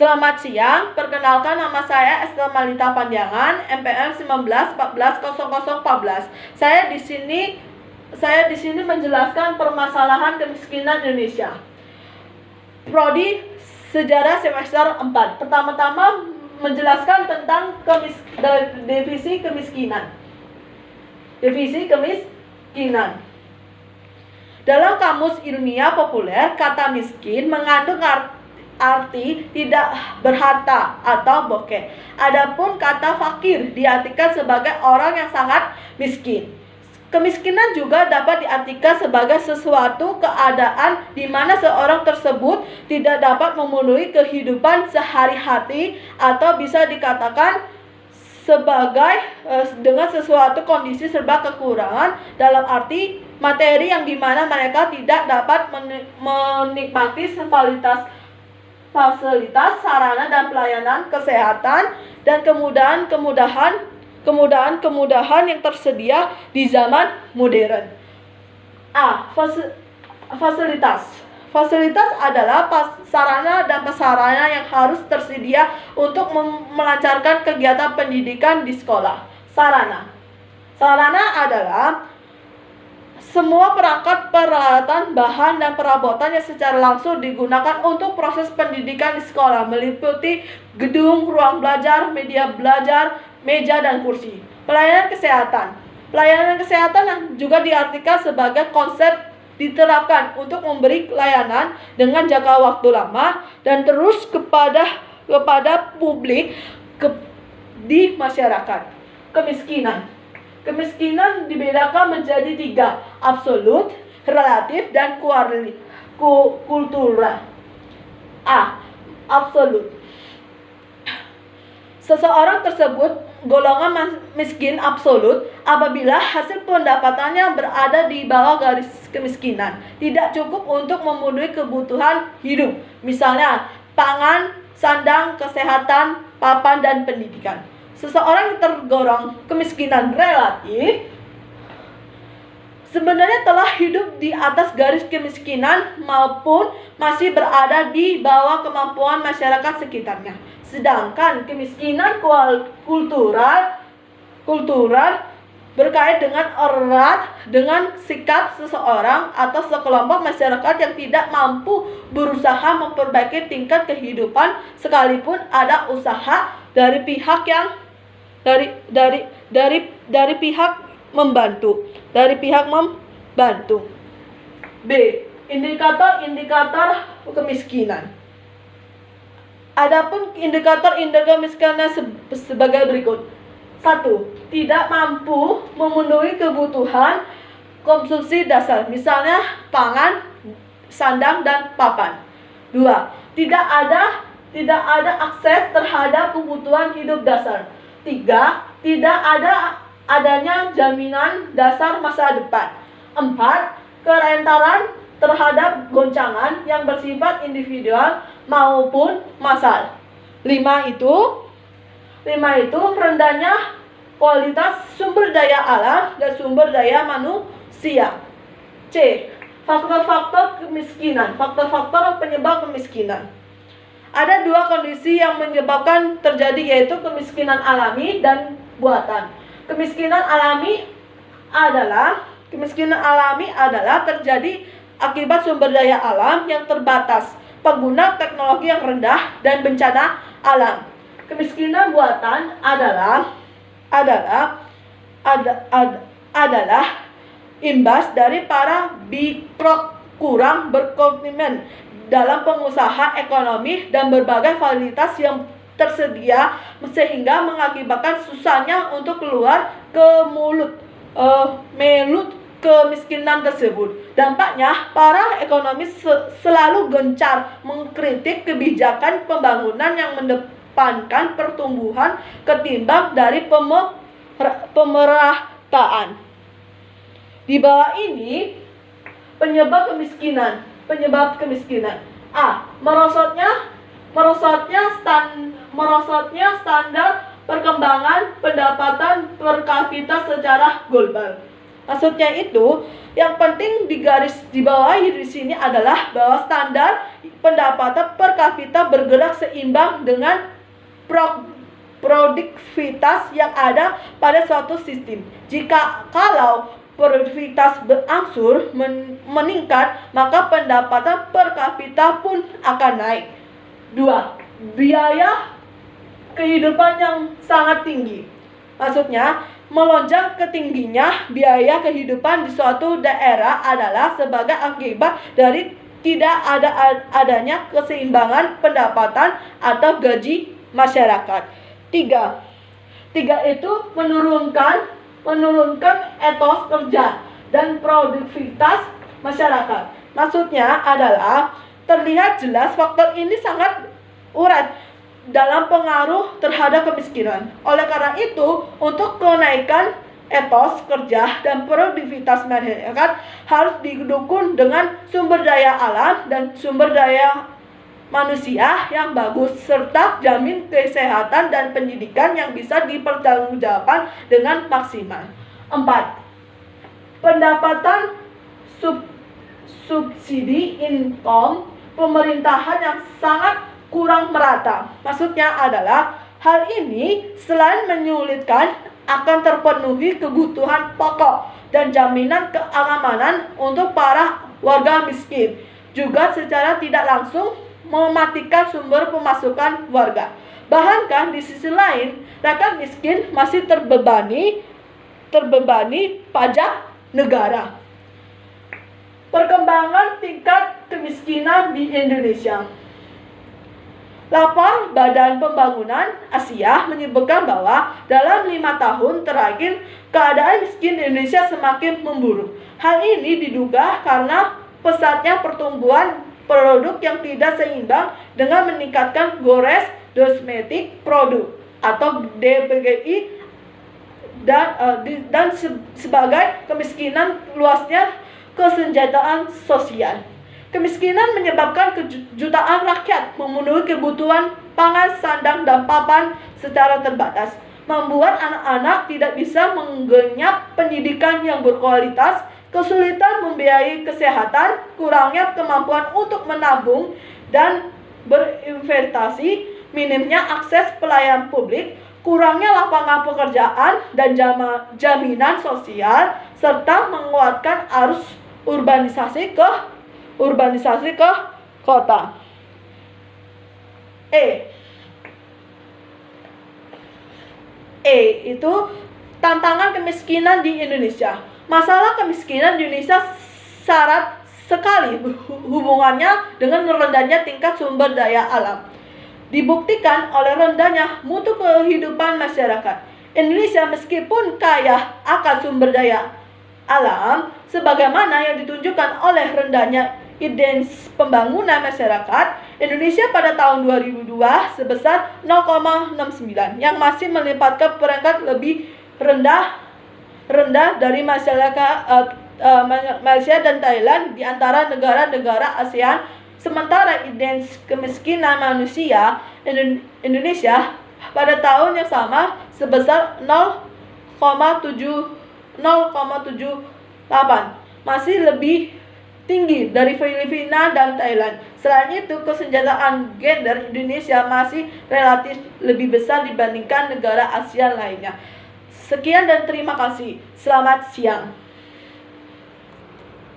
Selamat siang, perkenalkan nama saya Esther Malita Panjangan, MPM 19140014. Saya di sini menjelaskan permasalahan kemiskinan Indonesia. Prodi Sejarah semester 4. Pertama-tama menjelaskan tentang definisi kemiskinan. Definisi kemiskinan. Dalam kamus ilmiah populer, kata miskin mengandung arti tidak berharta atau bokeh. Adapun kata fakir diartikan sebagai orang yang sangat miskin. Kemiskinan juga dapat diartikan sebagai sesuatu keadaan di mana seorang tersebut tidak dapat memenuhi kehidupan sehari-hari atau bisa dikatakan sebagai dengan sesuatu kondisi serba kekurangan dalam arti materi yang dimana mereka tidak dapat menikmati fasilitas, sarana dan pelayanan kesehatan dan kemudahan yang tersedia di zaman modern. Fasilitas adalah sarana dan prasarana yang harus tersedia untuk melancarkan kegiatan pendidikan di sekolah. Sarana adalah semua perangkat, peralatan, bahan, dan perabotan yang secara langsung digunakan untuk proses pendidikan di sekolah, meliputi gedung, ruang belajar, media belajar, meja, dan kursi. Pelayanan kesehatan yang juga diartikan sebagai konsep diterapkan untuk memberi layanan dengan jangka waktu lama dan terus kepada publik di masyarakat. Kemiskinan dibedakan menjadi 3, absolut, relatif, dan kultural. Absolut. Seseorang tersebut golongan miskin absolut apabila hasil pendapatannya berada di bawah garis kemiskinan, tidak cukup untuk memenuhi kebutuhan hidup, misalnya pangan, sandang, kesehatan, papan, dan pendidikan. Seseorang yang tergolong kemiskinan relatif sebenarnya telah hidup di atas garis kemiskinan maupun masih berada di bawah kemampuan masyarakat sekitarnya. Sedangkan kemiskinan kultural berkait dengan erat dengan sikap seseorang atau sekelompok masyarakat yang tidak mampu berusaha memperbaiki tingkat kehidupan sekalipun ada usaha dari pihak membantu. B. Indikator kemiskinan. Adapun indikator kemiskinan sebagai berikut. 1. Tidak mampu memenuhi kebutuhan konsumsi dasar, misalnya pangan, sandang, dan papan. 2. Tidak ada akses terhadap kebutuhan hidup dasar. 3. Tidak adanya jaminan dasar masa depan. 4. Kerentanan terhadap goncangan yang bersifat individual maupun massal. 5 itu rendahnya kualitas sumber daya alam dan sumber daya manusia. C. Faktor penyebab kemiskinan. Ada 2 kondisi yang menyebabkan terjadi, yaitu kemiskinan alami dan buatan. Kemiskinan alami adalah terjadi akibat sumber daya alam yang terbatas, pengguna teknologi yang rendah, dan bencana alam. Kemiskinan buatan adalah imbas dari para birokrat kurang berkomitmen dalam pengusaha ekonomi dan berbagai fasilitas yang tersedia sehingga mengakibatkan susahnya untuk keluar melut kemiskinan tersebut. Dampaknya, para ekonomis selalu gencar mengkritik kebijakan pembangunan yang mengedepankan pertumbuhan ketimbang dari pemerataan. Di bawah ini penyebab kemiskinan. A. Merosotnya standar perkembangan pendapatan per kapita secara global. Maksudnya itu, yang penting digarisbawahi di sini adalah bahwa standar pendapatan per kapita bergerak seimbang dengan produktivitas yang ada pada suatu sistem. Kalau produktivitas berangsur meningkat, maka pendapatan per kapita pun akan naik. 2. Biaya kehidupan yang sangat tinggi. Maksudnya, melonjak ketingginya biaya kehidupan di suatu daerah adalah sebagai akibat dari tidak adanya keseimbangan pendapatan atau gaji masyarakat. 3 itu menurunkan etos kerja dan produktivitas masyarakat. Maksudnya adalah terlihat jelas faktor ini sangat erat dalam pengaruh terhadap kemiskinan. Oleh karena itu, untuk kenaikan etos kerja dan produktivitas masyarakat harus didukung dengan sumber daya alam dan sumber daya manusia yang bagus, serta jamin kesehatan dan pendidikan yang bisa dipertanggungjawabkan dengan maksimal. 4. Pendapatan subsidi income pemerintahan yang sangat kurang merata. Maksudnya adalah hal ini selain menyulitkan akan terpenuhi kebutuhan pokok dan jaminan keamanan untuk para warga miskin, juga secara tidak langsung mematikan sumber pemasukan warga. Bahkan di sisi lain, rakyat miskin masih terbebani pajak negara. Perkembangan tingkat kemiskinan di Indonesia. Lapor Badan Pembangunan Asia menyebutkan bahwa dalam 5 tahun terakhir keadaan miskin di Indonesia semakin memburuk. Hal ini diduga karena pesatnya pertumbuhan produk yang tidak seimbang dengan meningkatkan gross domestic product atau DPGI dan sebagai kemiskinan luasnya kesenjangan sosial. Kemiskinan menyebabkan jutaan rakyat memenuhi kebutuhan pangan, sandang, dan papan secara terbatas, membuat anak-anak tidak bisa mengenyam pendidikan yang berkualitas, kesulitan membiayai kesehatan, kurangnya kemampuan untuk menabung dan berinvestasi, minimnya akses pelayanan publik, kurangnya lapangan pekerjaan dan jaminan sosial, serta menguatkan arus urbanisasi ke kota. Itu tantangan kemiskinan di Indonesia. Masalah kemiskinan di Indonesia syarat sekali hubungannya dengan rendahnya tingkat sumber daya alam. Dibuktikan oleh rendahnya mutu kehidupan masyarakat. Indonesia meskipun kaya akan sumber daya alam, sebagaimana yang ditunjukkan oleh rendahnya indeks pembangunan masyarakat Indonesia pada tahun 2002 sebesar 0,69, yang masih menempatkan peringkat lebih rendah dari Malaysia dan Thailand di antara negara-negara ASEAN. Sementara indeks kemiskinan manusia Indonesia pada tahun yang sama sebesar 0,78, masih lebih tinggi dari Filipina dan Thailand. Selain itu, kesenjangan gender Indonesia masih relatif lebih besar dibandingkan negara ASEAN lainnya. Sekian dan terima kasih. Selamat siang.